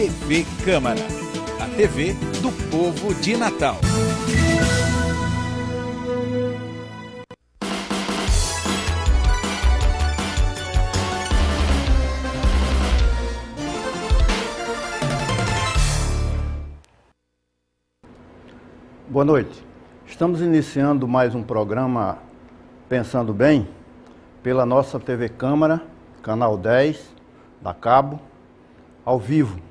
TV Câmara, a TV do povo de Natal. Boa noite. Estamos iniciando mais um programa Pensando Bem pela nossa TV Câmara, canal 10 da Cabo, ao vivo.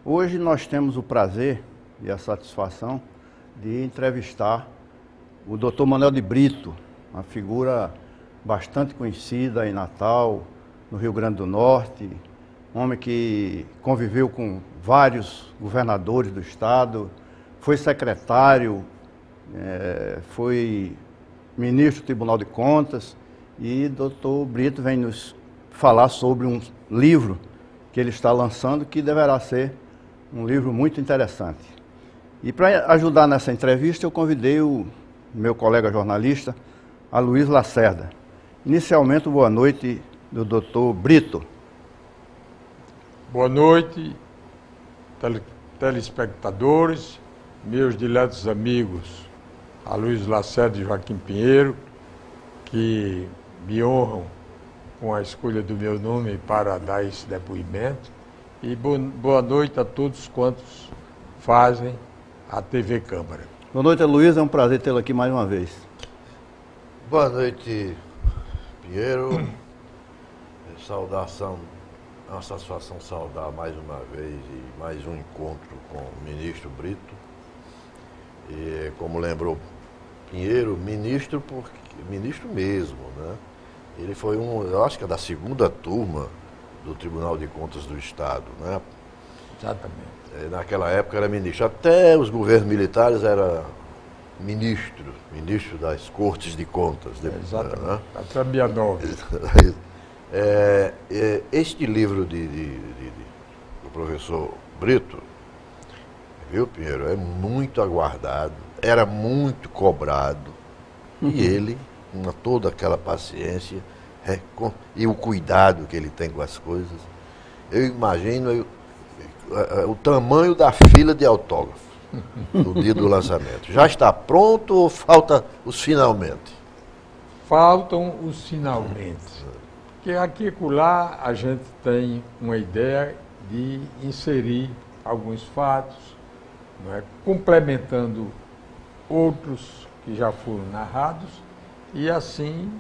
Hoje nós temos o prazer e a satisfação de entrevistar o Dr. Manuel de Brito, uma figura bastante conhecida em Natal, no Rio Grande do Norte, um homem que conviveu com vários governadores do estado, foi secretário, foi ministro do Tribunal de Contas, e Dr. Brito vem nos falar sobre um livro que ele está lançando, que deverá ser um livro muito interessante. E para ajudar nessa entrevista, eu convidei o meu colega jornalista, Aloysio Lacerda. Inicialmente, boa noite do Dr. Brito. Boa noite, telespectadores, meus diletos amigos, Aloysio Lacerda e Joaquim Pinheiro, que me honram com a escolha do meu nome para dar esse depoimento. E boa noite a todos quantos fazem a TV Câmara. Boa noite, Aloysio, é um prazer tê-lo aqui mais uma vez. Boa noite, Pinheiro. Saudação, é uma satisfação saudar mais uma vez e mais um encontro com o ministro Brito. E como lembrou Pinheiro, ministro mesmo, né? Ele foi eu acho que é da segunda turma do Tribunal de Contas do Estado, né? Exatamente. Naquela época era ministro. Até os governos militares era ministro das Cortes de Contas. Exatamente. Né? Até meia nove. Este livro do professor Brito, viu, Pinheiro, é muito aguardado, era muito cobrado, e ele, com toda aquela paciência e o cuidado que ele tem com as coisas, eu imagino o tamanho da fila de autógrafos no dia do lançamento. Já está pronto ou falta os finalmente? Faltam os finalmente. Porque aqui e acolá a gente tem uma ideia de inserir alguns fatos, não é? Complementando outros que já foram narrados, e assim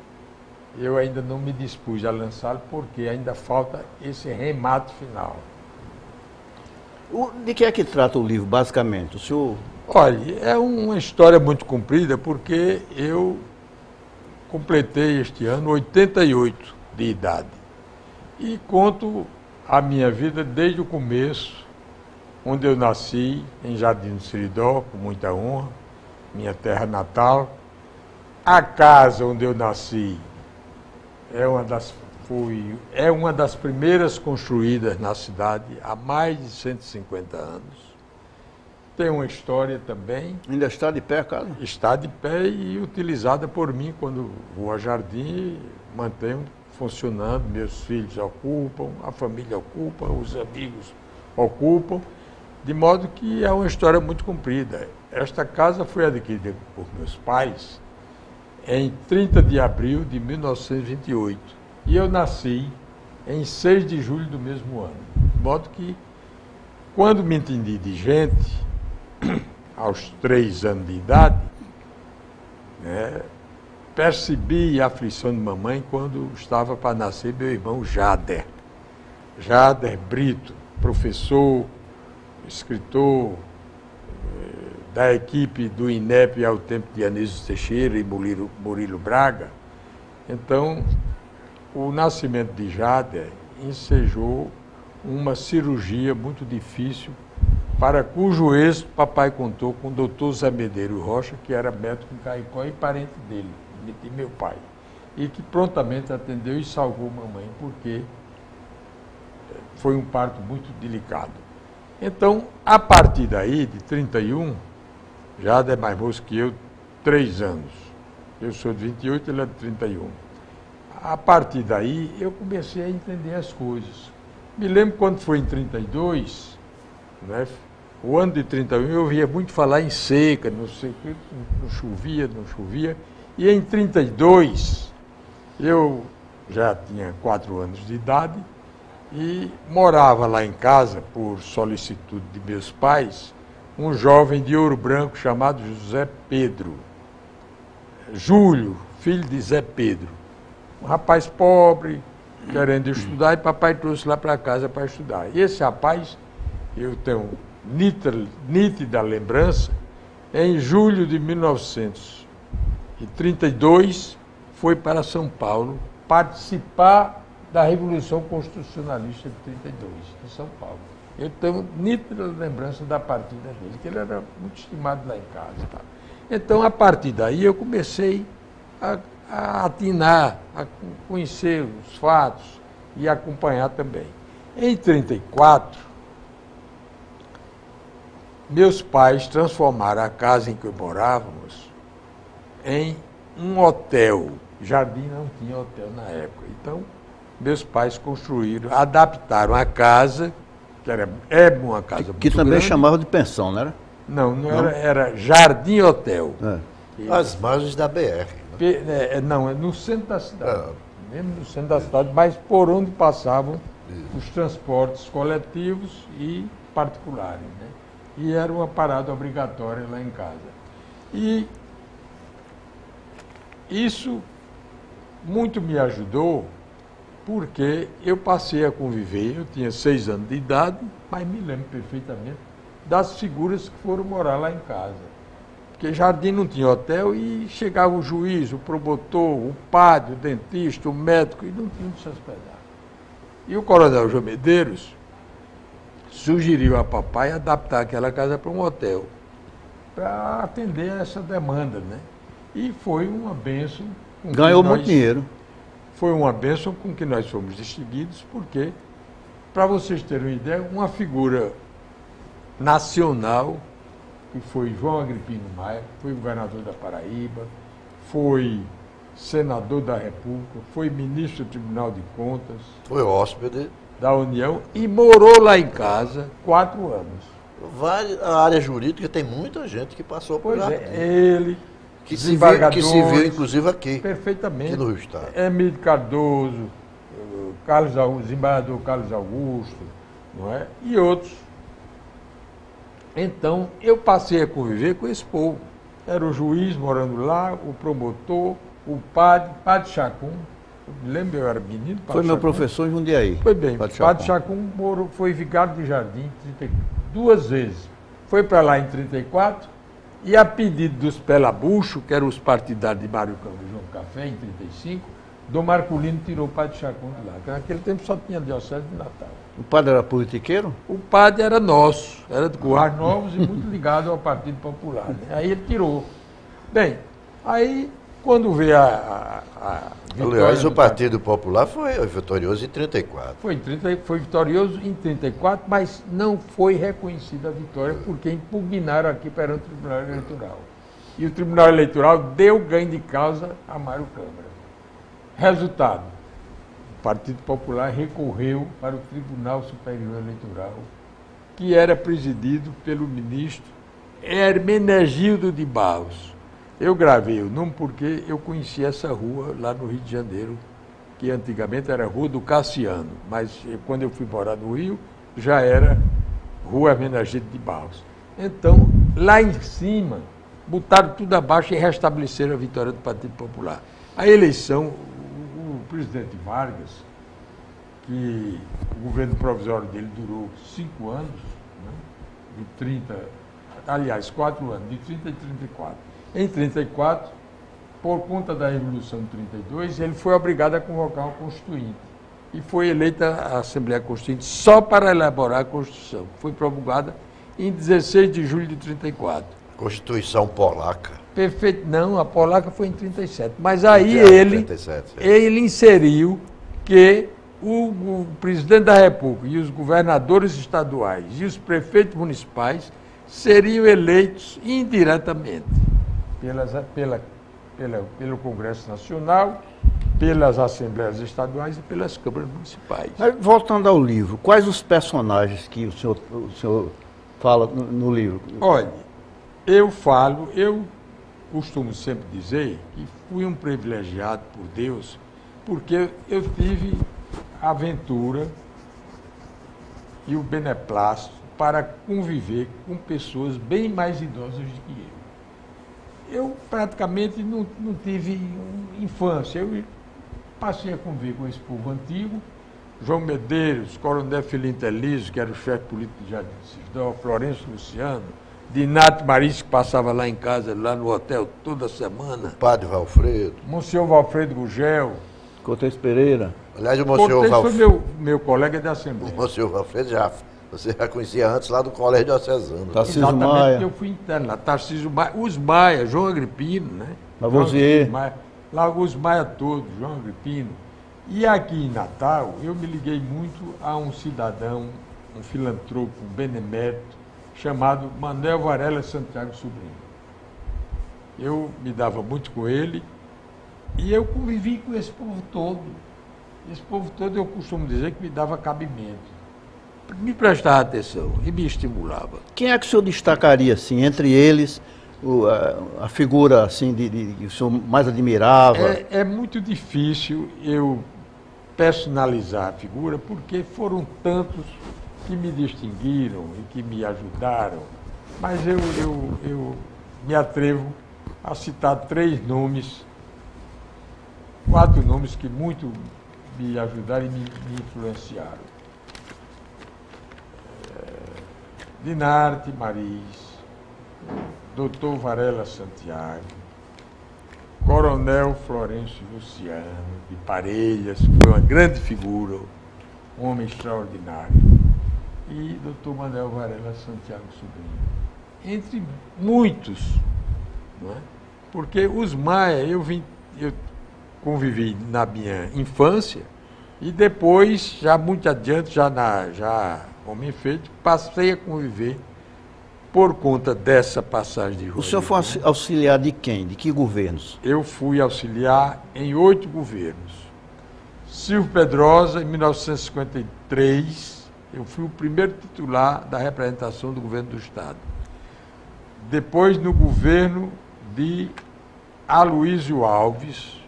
eu ainda não me dispus a lançá-lo, porque ainda falta esse remate final. De que é que trata o livro, basicamente? O senhor... Olha, é uma história muito comprida, porque eu completei este ano 88 de idade. E conto a minha vida desde o começo, onde eu nasci, em Jardim do Seridó, com muita honra, minha terra natal. A casa onde eu nasci é uma das primeiras construídas na cidade há mais de 150 anos. Tem uma história também. Ainda está de pé a casa? Está de pé e utilizada por mim quando vou a Jardim, mantenho funcionando, meus filhos ocupam, a família ocupa, os amigos ocupam, de modo que é uma história muito comprida. Esta casa foi adquirida por meus pais em 30 de abril de 1928 e eu nasci em 6 de julho do mesmo ano. De modo que, quando me entendi de gente, aos 3 anos de idade, né, percebi a aflição de mamãe quando estava para nascer meu irmão Jader Brito, professor, escritor da equipe do INEP ao tempo de Anísio Teixeira e Murilo Braga. Então, o nascimento de Jader ensejou uma cirurgia muito difícil, para cujo êxito papai contou com o doutor Zé Medeiros Rocha, que era médico em Caicó e parente dele, de meu pai, e que prontamente atendeu e salvou mamãe, porque foi um parto muito delicado. Então, a partir daí, de 31, Jader é mais moço que eu, 3 anos. Eu sou de 28, ele é de 31. A partir daí, eu comecei a entender as coisas. Me lembro quando foi em 32, né? O ano de 31, eu ouvia muito falar em seca, não sei o que, não chovia. E em 32, eu já tinha 4 anos de idade e morava lá em casa, por solicitude de meus pais, um jovem de Ouro Branco chamado José Pedro. Júlio, filho de Zé Pedro. Um rapaz pobre, querendo estudar, e papai trouxe lá para casa para estudar. E esse rapaz, eu tenho nítida lembrança, em julho de 1932, foi para São Paulo participar da Revolução Constitucionalista de 32, em São Paulo. Eu tenho nítida lembrança da partida dele, que ele era muito estimado lá em casa. Tá? Então, a partir daí, eu comecei a atinar, a conhecer os fatos e acompanhar também. Em 34, meus pais transformaram a casa em que morávamos em um hotel. Jardim não tinha hotel na época. Então, meus pais construíram, adaptaram a casa, que era uma casa muito que também grande. chamava de pensão, não era? Não. Era Jardim Hotel. As margens da BR. Não, é no centro da cidade. Mesmo no centro da cidade, mas por onde passavam os transportes coletivos e particulares, né? E era uma parada obrigatória lá em casa. E isso muito me ajudou, porque eu passei a conviver, eu tinha 6 anos de idade, mas me lembro perfeitamente das figuras que foram morar lá em casa. Porque Jardim não tinha hotel e chegava o juiz, o promotor, o padre, o dentista, o médico, e não tinha onde se hospedar. E o coronel João Medeiros sugeriu a papai adaptar aquela casa para um hotel, para atender a essa demanda, né? E foi uma bênção. Ganhou muito dinheiro. Foi uma bênção com que nós fomos distinguidos, porque, para vocês terem uma ideia, uma figura nacional, que foi João Agripino Maia, foi governador da Paraíba, foi senador da República, foi ministro do Tribunal de Contas. Foi hóspede Da União e morou lá em casa 4 anos. A área jurídica tem muita gente que passou por lá. Ele, que se viu, inclusive, aqui. Perfeitamente. Aqui no Rio Estado. Emílio Cardoso, desembargador Carlos Augusto, não é? E outros. Então, eu passei a conviver com esse povo. Era o juiz morando lá, o promotor, o padre Chacum. Eu me lembro, eu era menino. Foi meu professor em Jundiaí. Foi bem. Padre Chacum foi vigário de Jardim 2 vezes. Foi para lá em 34 e, a pedido dos Pelabucho, que eram os partidários de Mário Câmara e João Café, em 35, Dom Marculino tirou o Padre Chacum de lá. Porque naquele tempo só tinha diocese de Natal. O padre era politiqueiro? O padre era nosso, era de Currais Novos e muito ligado ao Partido Popular. Né? Aí ele tirou. Bem, aí quando veio a aliás, o Partido Popular foi vitorioso em 34. Foi vitorioso em 34, mas não foi reconhecida a vitória porque impugnaram aqui perante o Tribunal Eleitoral. E o Tribunal Eleitoral deu ganho de causa a Mário Câmara. Resultado, o Partido Popular recorreu para o Tribunal Superior Eleitoral, que era presidido pelo ministro Hermenegildo de Barros. Eu gravei o nome porque eu conheci essa rua lá no Rio de Janeiro, que antigamente era Rua do Cassiano, mas quando eu fui morar no Rio, já era Rua Hermenegildo de Barros. Então, lá em cima, botaram tudo abaixo e restabeleceram a vitória do Partido Popular. A eleição, o presidente Vargas, que o governo provisório dele durou 5 anos, né, de 30, aliás, 4 anos, de 30 e 34. Em 34, por conta da Revolução de 32, ele foi obrigado a convocar uma Constituinte. E foi eleita a Assembleia Constituinte só para elaborar a Constituição. Foi promulgada em 16 de julho de 34. Constituição polaca. Perfeito. Não, a polaca foi em 37. Mas aí ele inseriu que o presidente da República e os governadores estaduais e os prefeitos municipais seriam eleitos indiretamente pelo Congresso Nacional pelas assembleias estaduais e pelas câmaras municipais. Mas, voltando ao livro, quais os personagens que o senhor fala no livro? Olha, eu costumo sempre dizer que fui um privilegiado por Deus, porque eu tive a aventura e o beneplácito para conviver com pessoas bem mais idosas do que eu. Eu praticamente não tive infância. Eu passei a conviver com esse povo antigo, João Medeiros, Coronel Filinto Elísio, que era o chefe político de Jardim de Cisdó, Florencio Luciano, Dinato Maris, que passava lá em casa, lá no hotel, toda semana. Padre Valfredo. Monsenhor Valfredo Gugel. Cortez Pereira. Aliás, o Monsenhor Valfredo foi meu colega de assembleia. O Monsenhor Valfredo você já conhecia antes lá do Colégio Diocesano. Tarcísio Maia. Eu fui interno lá. Tarcísio Maia, os Maia, João Agripino, né? Lavoisier. Lá os Maia todos, João Agripino. E aqui em Natal, eu me liguei muito a um cidadão, um filantropo, um benemérito, chamado Manuel Varela Santiago Sobrinho. Eu me dava muito com ele e eu convivi com esse povo todo. Esse povo todo eu costumo dizer que me dava cabimento, me prestava atenção e me estimulava. Quem é que o senhor destacaria, assim, entre eles, a figura assim, que o senhor mais admirava? É muito difícil eu personalizar a figura, porque foram tantos que me distinguiram e que me ajudaram, mas eu me atrevo a citar 4 nomes que muito me ajudaram e me influenciaram. Dinarte Maris, Dr. Varela Santiago, Coronel Florencio Luciano, de Parelhas, que foi uma grande figura, um homem extraordinário, e Dr. Manuel Varela Santiago Sobrinho, entre muitos, não é? Porque os Maia eu convivi na minha infância e depois, já muito adiante, já homem feito, passei a conviver por conta dessa passagem de rua. O senhor foi auxiliar de quem? De que governos? Eu fui auxiliar em 8 governos. Silvio Pedrosa, em 1953, eu fui o primeiro titular da representação do governo do Estado. Depois, no governo de Aloysio Alves,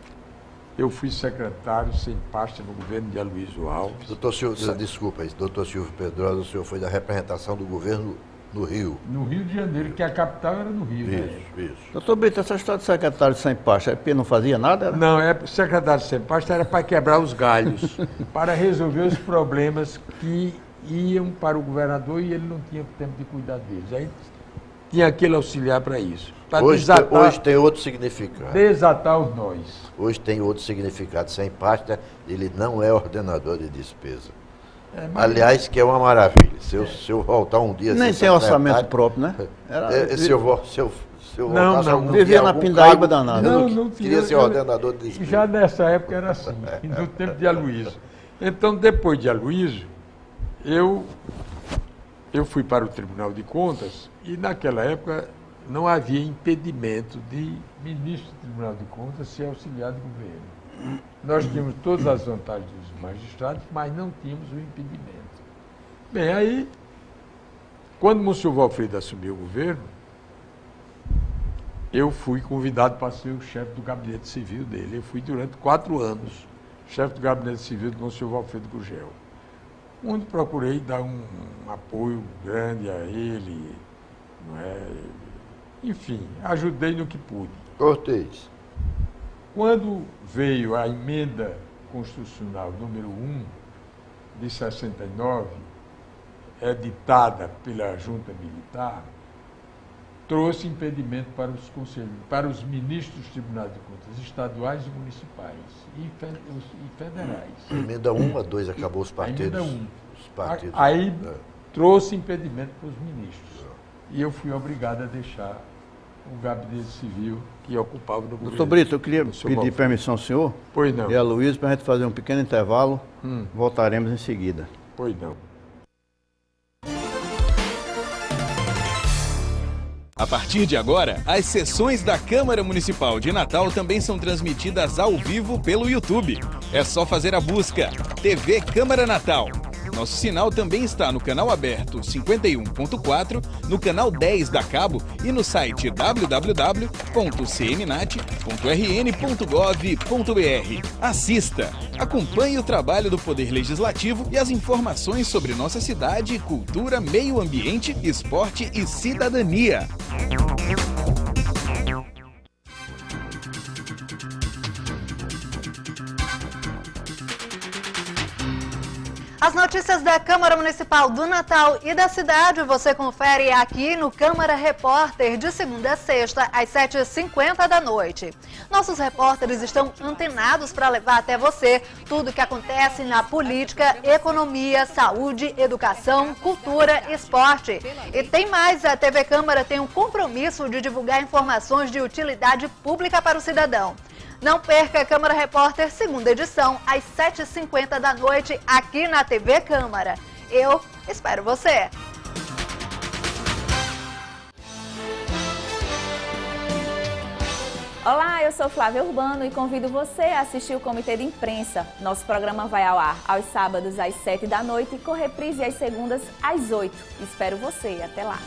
eu fui secretário sem pasta no governo de Aloysio Alves. Doutor Silvio, desculpa, doutor Silvio Pedrosa, o senhor foi da representação do governo no Rio. No Rio de Janeiro, que a capital era no Rio. Isso. Doutor Brito, essa história de secretário sem pasta, é porque não fazia nada? Era? Não, secretário sem pasta era para quebrar os galhos, para resolver os problemas que iam para o governador e ele não tinha tempo de cuidar deles. Aí tinha aquele auxiliar para isso. Para hoje tem outro significado. Desatar os nós. Hoje tem outro significado. Sem pasta, ele não é ordenador de despesa. Aliás, que é uma maravilha. Se eu voltar um dia... Nem tem orçamento próprio, né? Se eu voltar... Não. Vivia na pindaíba danada. Não queria ser ordenador de despesa. Já nessa época era assim, no tempo de Aloysio. Então, depois de Aloysio, eu fui para o Tribunal de Contas e, naquela época, não havia impedimento de ministro do Tribunal de Contas ser auxiliar de governo. Nós tínhamos todas as vantagens dos magistrados, mas não tínhamos o impedimento. Bem, aí, quando o Monsenhor Valfredo assumiu o governo, eu fui convidado para ser o chefe do gabinete civil dele. Eu fui durante 4 anos chefe do gabinete civil do Monsenhor Valfredo Gugel, onde procurei dar um apoio grande a ele, não é? Enfim, ajudei no que pude. Cortez. Quando veio a emenda constitucional número 1 de 69, editada pela junta militar, trouxe impedimento para os conselhos, para os ministros dos tribunais de contas estaduais e municipais e federais. Emenda 1 a 2 acabou os partidos. Emenda 1. Os partidos. Aí trouxe impedimento para os ministros. E eu fui obrigado a deixar o gabinete civil que ocupava no governo. Doutor Brito, eu queria pedir permissão ao senhor e a Luiz para a gente fazer um pequeno intervalo. Voltaremos em seguida. Pois não. A partir de agora, as sessões da Câmara Municipal de Natal também são transmitidas ao vivo pelo YouTube. É só fazer a busca TV Câmara Natal. Nosso sinal também está no canal aberto 51.4, no canal 10 da Cabo e no site www.cmnat.rn.gov.br. Assista, acompanhe o trabalho do Poder Legislativo e as informações sobre nossa cidade, cultura, meio ambiente, esporte e cidadania. As notícias da Câmara Municipal do Natal e da cidade você confere aqui no Câmara Repórter, de segunda a sexta, às 7h50 da noite. Nossos repórteres estão antenados para levar até você tudo o que acontece na política, economia, saúde, educação, cultura e esporte. E tem mais, a TV Câmara tem um compromisso de divulgar informações de utilidade pública para o cidadão. Não perca a Câmara Repórter, segunda edição, às 7h50 da noite, aqui na TV Câmara. Eu espero você! Olá, eu sou Flávia Urbano e convido você a assistir o Comitê de Imprensa. Nosso programa vai ao ar aos sábados às 7 da noite e com reprise às segundas às 8. Espero você, até lá!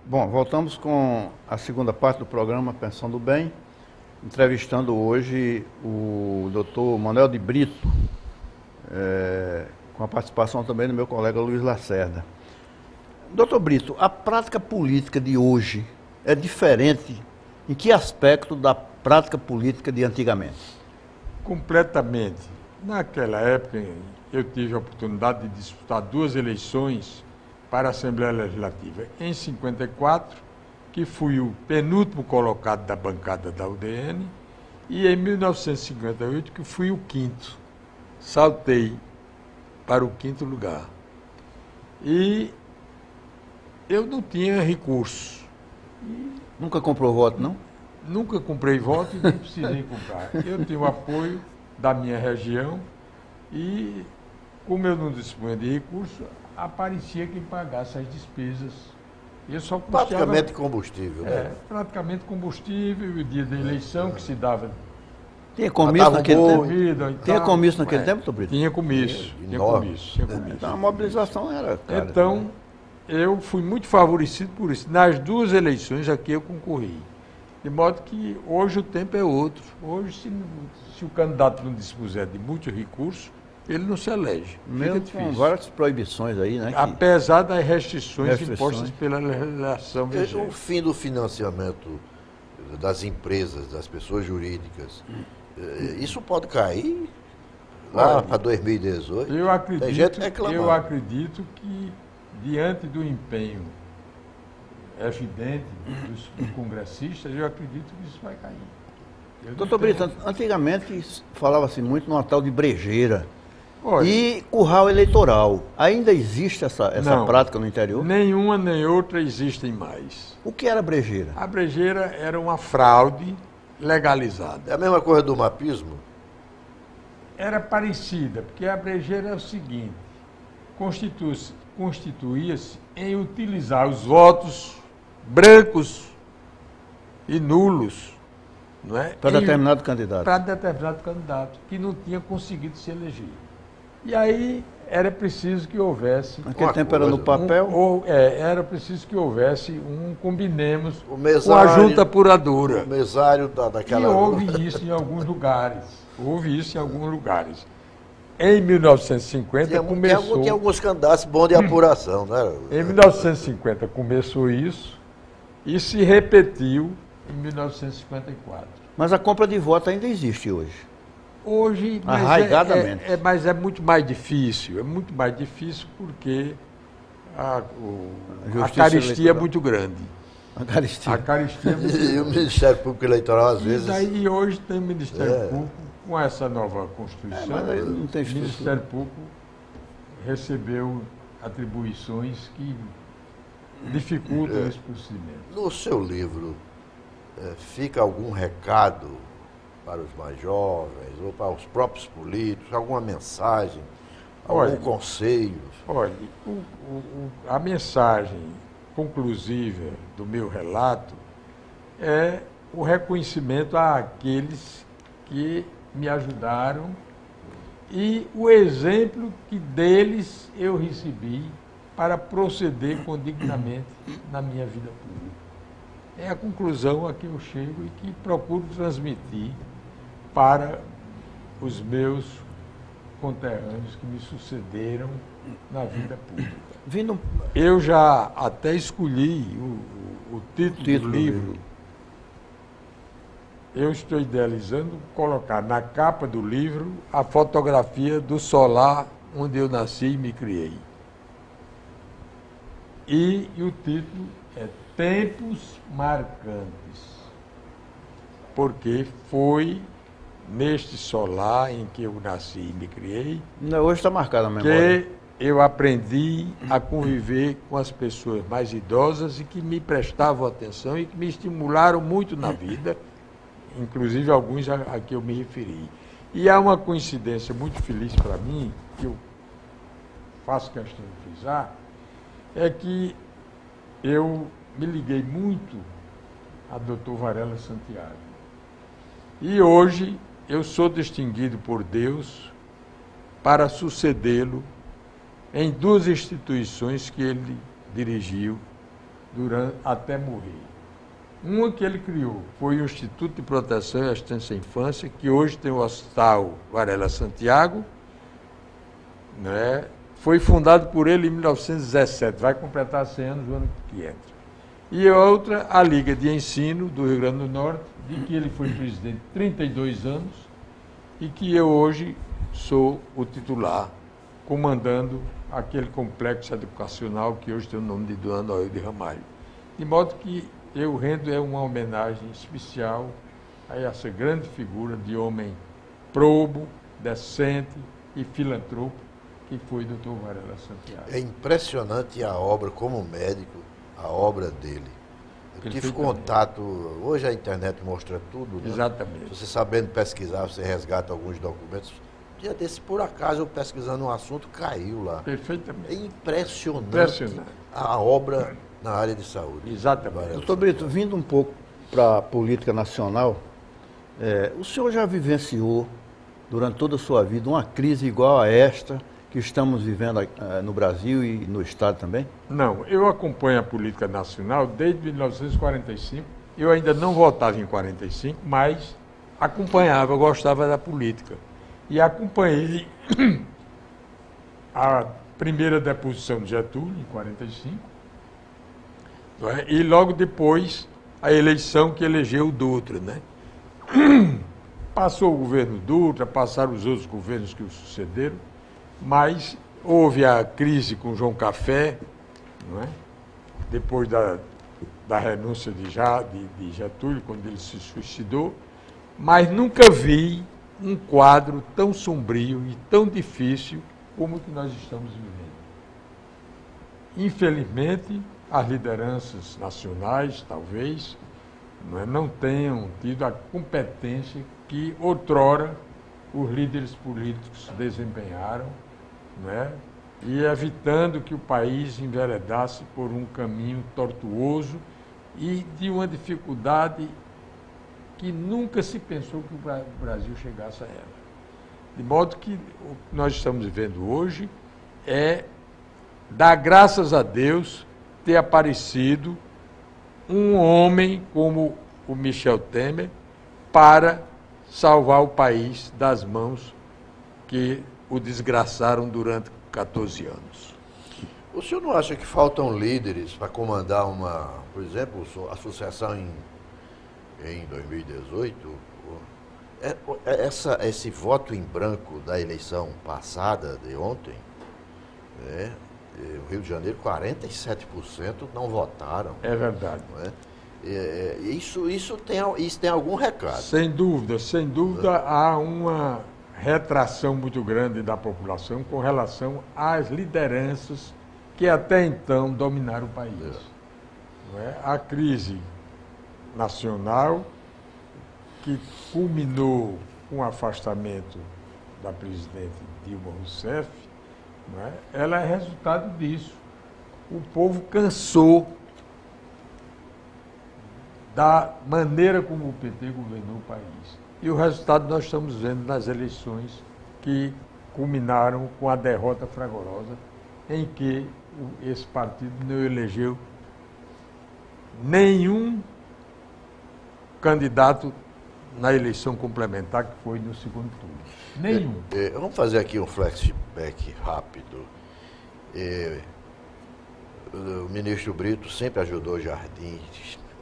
Bom, voltamos com a segunda parte do programa Pensando Bem, entrevistando hoje o Dr. Manuel de Brito, com a participação também do meu colega Luiz Lacerda. Dr. Brito, a prática política de hoje é diferente em que aspecto da prática política de antigamente? Completamente. Naquela época, eu tive a oportunidade de disputar 2 eleições para a Assembleia Legislativa. Em 54, que fui o penúltimo colocado da bancada da UDN, e em 1958, que fui o 5º. Saltei para o 5º lugar. E eu não tinha recurso. Nunca comprou voto, não? Nunca comprei voto e nem precisei comprar. Eu tinha o apoio da minha região e, como eu não dispunha de recurso, aparecia quem pagasse as despesas. Eu só praticamente combustível, né? Praticamente combustível, o dia da eleição que se dava. Tinha comício naquele tempo? Tinha comício naquele tempo, Dr. Brito? Tinha comício. Tinha comício. Então a mobilização era cara. Então, eu fui muito favorecido por isso. Nas 2 eleições aqui eu concorri. De modo que hoje o tempo é outro. Hoje, se o candidato não dispuser de muitos recursos, ele não se elege. Mesmo com várias proibições aí, né? Apesar das restrições impostas pela legislação vigente. O fim do financiamento das empresas, das pessoas jurídicas, isso pode cair lá para 2018? Tem gente reclamando. Eu acredito que, diante do empenho evidente dos congressistas, eu acredito que isso vai cair. Doutor Brito, antigamente falava-se muito numa tal de brejeira. Olha, e curral eleitoral. Ainda existe essa prática no interior? Nenhuma nem outra existem mais. O que era brejeira? A brejeira era uma fraude legalizada. É a mesma coisa do mapismo? Era parecida, porque a brejeira é o seguinte: constituía-se em utilizar os votos brancos e nulos, não é? Para determinado candidato. Para determinado candidato, que não tinha conseguido se eleger. E aí era preciso que houvesse... Naquele tempo era no papel? Era preciso que houvesse combinemos com a junta apuradora. O mesário daquela... E houve isso em alguns lugares. Em 1950 começou... Tinha alguns candidatos bons de apuração, né? Em 1950 começou isso e se repetiu em 1954. Mas a compra de voto ainda existe hoje? Hoje, arraigadamente. Mas é muito mais difícil. É muito mais difícil porque a caristia é muito grande. A caristia é muito grande. E o Ministério Público Eleitoral, às vezes... E hoje tem o Ministério Público, com essa nova Constituição, mas aí não tem o Ministério Público recebeu atribuições que dificultam esse procedimento. No seu livro, fica algum recado para os mais jovens, ou para os próprios políticos, alguma mensagem, algum conselho? Olha, a mensagem conclusiva do meu relato é o reconhecimento àqueles que me ajudaram e o exemplo que deles eu recebi para proceder condignamente na minha vida pública. É a conclusão a que eu chego e que procuro transmitir para os meus conterrâneos que me sucederam na vida pública. Eu já até escolhi o título do livro. Eu estou idealizando colocar na capa do livro a fotografia do solar onde eu nasci e me criei. E o título é Tempos Marcantes, porque foi neste solar em que eu nasci e me criei hoje está marcado a memória. Que eu aprendi a conviver com as pessoas mais idosas e que me prestavam atenção e que me estimularam muito na vida, inclusive alguns a que eu me referi. E há uma coincidência muito feliz para mim, que eu faço questão de frisar, é que eu me liguei muito a Dr. Varela Santiago. E hoje eu sou distinguido por Deus para sucedê-lo em duas instituições que ele dirigiu até morrer. Uma que ele criou foi o Instituto de Proteção e Assistência à Infância, que hoje tem o Hospital Varela Santiago, né? Foi fundado por ele em 1917, vai completar 100 anos no ano que entra. E a outra, a Liga de Ensino do Rio Grande do Norte, de que ele foi presidente 32 anos e que eu hoje sou o titular, comandando aquele complexo educacional que hoje tem o nome de Dona Noel de Ramalho. De modo que eu rendo uma homenagem especial a essa grande figura de homem probo, decente e filantropo, que foi Dr. Varela Santiago. É impressionante a obra, como médico, a obra dele. Eu tive contato, hoje a internet mostra tudo, né? Exatamente. Você sabendo pesquisar, você resgata alguns documentos. Um dia desse, por acaso, eu pesquisando um assunto, caiu lá. Perfeitamente. É impressionante a obra na área de saúde. Exatamente. Doutor Brito, vindo um pouco para a política nacional, o senhor já vivenciou, durante toda a sua vida, uma crise igual a esta que estamos vivendo no Brasil e no Estado também? Não, eu acompanho a política nacional desde 1945. Eu ainda não votava em 45, mas acompanhava, gostava da política. E acompanhei a primeira deposição de Getúlio, em 45, não é? E logo depois a eleição que elegeu o Dutra, né? Passou o governo Dutra, passaram os outros governos que o sucederam, mas houve a crise com João Café, não é? Depois da renúncia de Getúlio, quando ele se suicidou, mas nunca vi um quadro tão sombrio e tão difícil como o que nós estamos vivendo. Infelizmente, as lideranças nacionais, talvez, não tenham tido a competência que outrora os líderes políticos desempenharam, né? E evitando que o país enveredasse por um caminho tortuoso e de uma dificuldade que nunca se pensou que o Brasil chegasse a ela. De modo que o que nós estamos vivendo hoje é dar graças a Deus ter aparecido um homem como o Michel Temer para salvar o país das mãos que o desgraçaram durante 14 anos. O senhor não acha que faltam líderes para comandar por exemplo, a sucessão em 2018? Esse voto em branco da eleição passada, de ontem, no Rio de Janeiro, 47% não votaram. É verdade. Não é? Isso tem algum recado? Sem dúvida há uma retração muito grande da população com relação às lideranças que até então dominaram o país. Não é? A crise nacional que culminou com o afastamento da presidente Dilma Rousseff, não é? Ela é resultado disso. O povo cansou da maneira como o PT governou o país. E o resultado nós estamos vendo nas eleições que culminaram com a derrota fragorosa em que esse partido não elegeu nenhum candidato na eleição complementar, que foi no segundo turno. Nenhum. Vamos fazer aqui um flashback rápido. O ministro Brito sempre ajudou Jardim.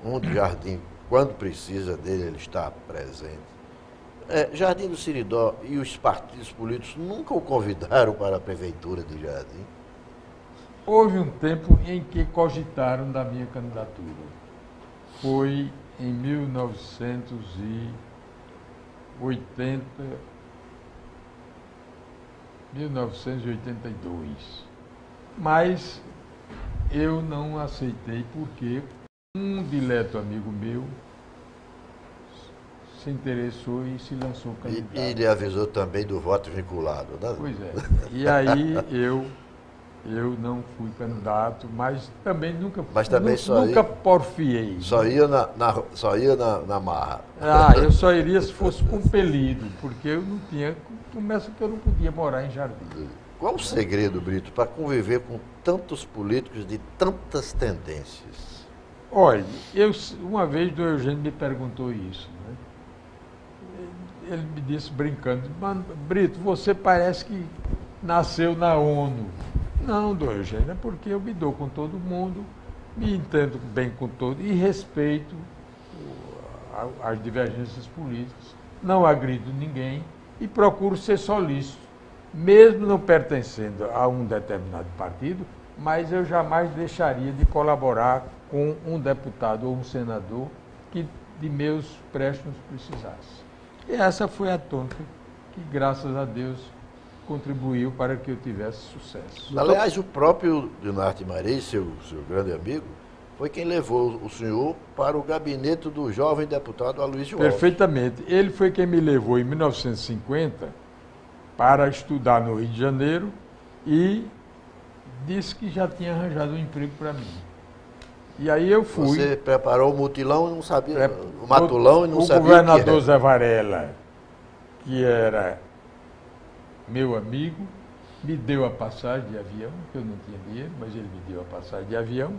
Onde Jardim, quando precisa dele, ele está presente. Jardim do Seridó e os partidos políticos nunca o convidaram para a prefeitura de Jardim? Houve um tempo em que cogitaram da minha candidatura. Foi em 1982. Mas eu não aceitei porque um dileto amigo meu se interessou e se lançou candidato. E ele avisou também do voto vinculado, né? Pois é. E aí eu não fui candidato, mas também nunca porfiei. Só ia na marra. Eu só iria se fosse compelido, porque eu não tinha, começa que eu não podia morar em Jardim. Qual o segredo, Brito, para conviver com tantos políticos de tantas tendências? Olha, uma vez o Eugênio me perguntou isso, né? Ele me disse brincando, Brito, você parece que nasceu na ONU. Não, Dom Eugênio, é porque eu me dou com todo mundo, me entendo bem com todo e respeito as divergências políticas, não agrido ninguém e procuro ser solícito, mesmo não pertencendo a um determinado partido, mas eu jamais deixaria de colaborar com um deputado ou um senador que de meus préstimos precisasse. E essa foi a tônica que, graças a Deus, contribuiu para que eu tivesse sucesso. Aliás, o próprio Dinarte Marei, seu grande amigo, foi quem levou o senhor para o gabinete do jovem deputado Aloysio Alves. Perfeitamente. Ele foi quem me levou em 1950 para estudar no Rio de Janeiro e disse que já tinha arranjado um emprego para mim. E aí eu fui. Você preparou o mutilão e não sabia, o matulão e não sabia o que era. O governador Zé Varela, que era meu amigo, me deu a passagem de avião, que eu não tinha dinheiro, mas ele me deu a passagem de avião.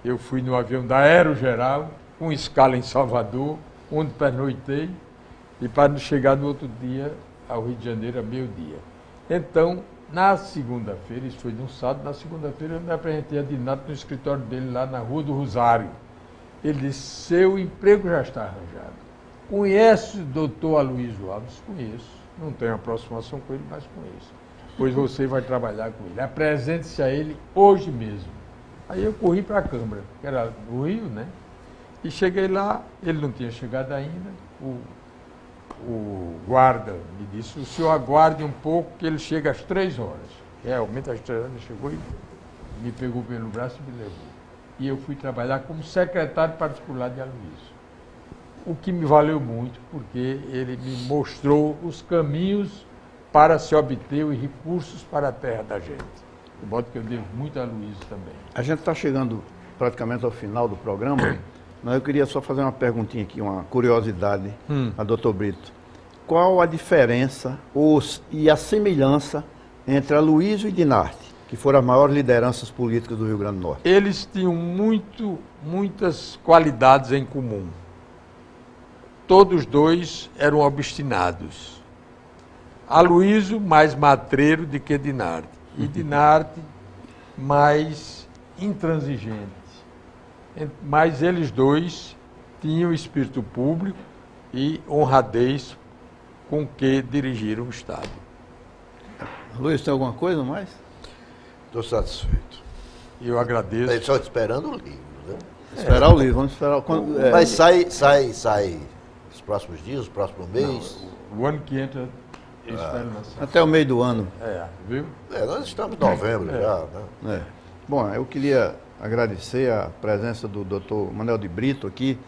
Eu fui no avião da Aerogeral, com escala em Salvador, onde pernoitei, e para chegar no outro dia ao Rio de Janeiro, a meio-dia. Então, na segunda-feira, isso foi num sábado, na segunda-feira eu me apresentei a Dinarte no escritório dele, lá na Rua do Rosário. Ele disse, seu emprego já está arranjado. Conhece o doutor Aloysio Alves? Conheço. Não tenho aproximação com ele, mas conheço. Pois você vai trabalhar com ele. Apresente-se a ele hoje mesmo. Aí eu corri para a Câmara, que era no Rio, né? E cheguei lá, ele não tinha chegado ainda. O guarda me disse, o senhor aguarde um pouco que ele chega às 3 horas. Realmente às 3 horas ele chegou e me pegou pelo braço e me levou. E eu fui trabalhar como secretário particular de Aloysio. O que me valeu muito, porque ele me mostrou os caminhos para se obter os recursos para a terra da gente. De modo que eu devo muito a Aloysio também. A gente está chegando praticamente ao final do programa, mas eu queria só fazer uma perguntinha aqui, uma curiosidade a doutor Brito. Qual a diferença e a semelhança entre Aloysio e Dinarte, que foram as maiores lideranças políticas do Rio Grande do Norte? Eles tinham muitas qualidades em comum. Todos dois eram obstinados. Aloysio mais matreiro do que Dinarte. E Dinarte mais intransigente. Mas eles dois tinham espírito público e honradez com que dirigiram o Estado. Aloysio, tem alguma coisa mais? Estou satisfeito. Eu agradeço. Estou só esperando o livro, né? Esperar o livro, vamos esperar. Mas sai nos próximos dias, no próximo mês? Não, o ano que entra, eu espero lançar. Até o meio do ano. Viu? Nós estamos em novembro já, né? Bom, eu queria agradecer a presença do doutor Manuel de Brito aqui,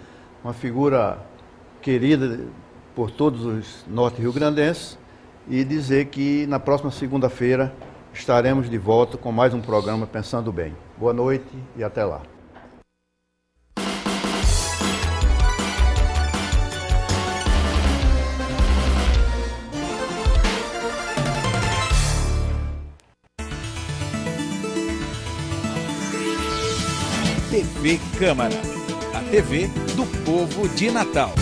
uma figura querida por todos os norte-riograndenses e dizer que na próxima segunda-feira estaremos de volta com mais um programa Pensando Bem. Boa noite e até lá. TV Câmara, a TV do povo de Natal.